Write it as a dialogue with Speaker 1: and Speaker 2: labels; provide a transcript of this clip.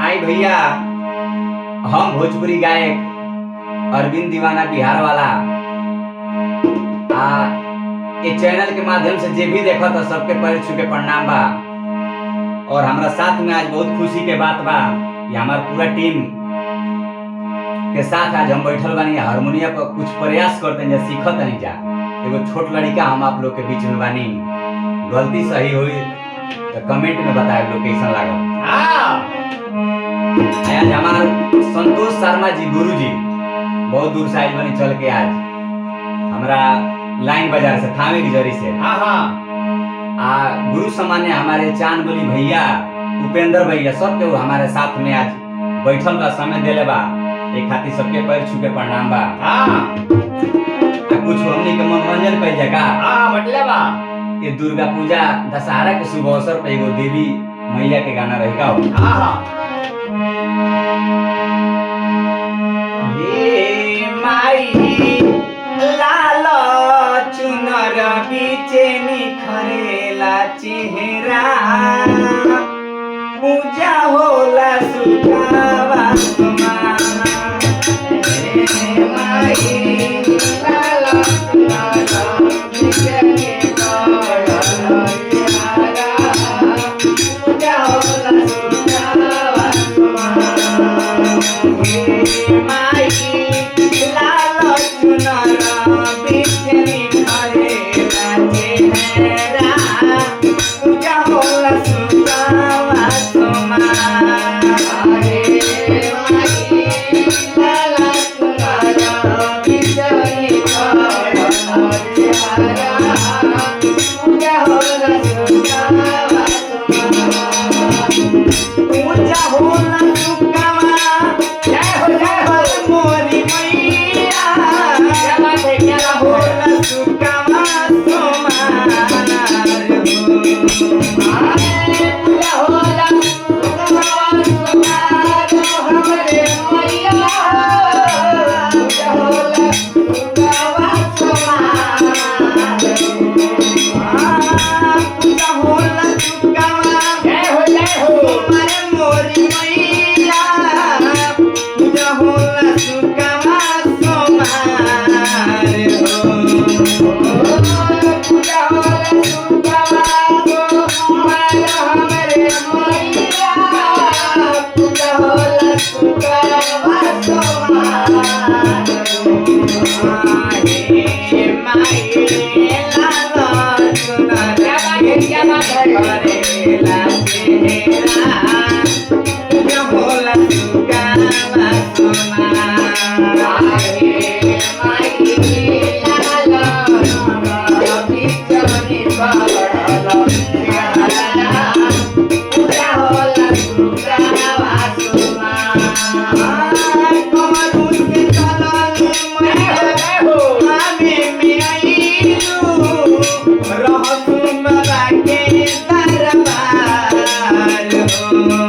Speaker 1: आई भैया, हम भोजपुरी गायक अरविंद दीवाना बिहार वाला ये चैनल के माध्यम से जे भी देखा था सबके पैर छू के प्रणाम बा। और हमारा साथ में आज बहुत खुशी के बात बा कि हमार पूरा टीम के साथ आज हम बैठल बानी, हारमोनिया पर कुछ प्रयास करते हैं, सीखत नहीं जा। एगो छोट लड़का हम आप लोग के बीच में बानी, गलती सही हुई तो कमेंट में बताए लोग कैसा लागल। आज हमार संतोष शर्मा जी गुरुजी बहुत दूर से आइल बनी चल के, आज हमारा लाइन बाजार से थावे की जरी से गुरु सामान्य हमारे चांद बोली भैया, उपेंद्र भैया, सब के हमारे साथ में आज बैठल का समय देले बा। एक खातिर सबके पैर छू के प्रणाम बा। कुछ हमनी के मनोरंजन कइल जगह
Speaker 2: मतलब
Speaker 1: ये दुर्गा पूजा दशहरा के शुभ अवसर पर एगो देवी मैया के गाना रहेगा। हे माई लाल चुनर बीचे निखरेला चेहरा, पूजा होला सुखावा तुम्हारा। हे माई लाल चुनर बीचे निखरेला चेहरा, पूजा होला सुखावा तुम्हारा। हे माई लाल चुनर बीचे निखरेला चेहरा, पूजा होला सुखावा तुम्हारा। हे माई लाल चुनर बीचे निखरेला चेहरा, पूजा होला सुखावा तुम्हारा। पूजा होला सुखावा, जय हो मोरी मैया, पूजा होला सुखावा तुम्हारा। पूजा होला सुखावा तुम्हारा हमरे मैया, पूजा होला सुखावा तुम्हारा। पूजा होला सुखावा, जय हो तुम्हारे मोरी मैया, पूजा होला सुखावा तुम्हारे हो। पूजा होला सुखावा तुम्हारा हमरे मैया, पूजा होला सुखावा तुम्हारे। हे माई लाल चुनर करेला चेहरा, पूजा होला सुखावा तुम्हारा। हे माई लाल चुनर बीचे निखरेला चेहरा, पूजा होला सुखावा तुम्हारा। कमरू से चलल मैया में आइलू, रहसु बाबा के दरबार हो।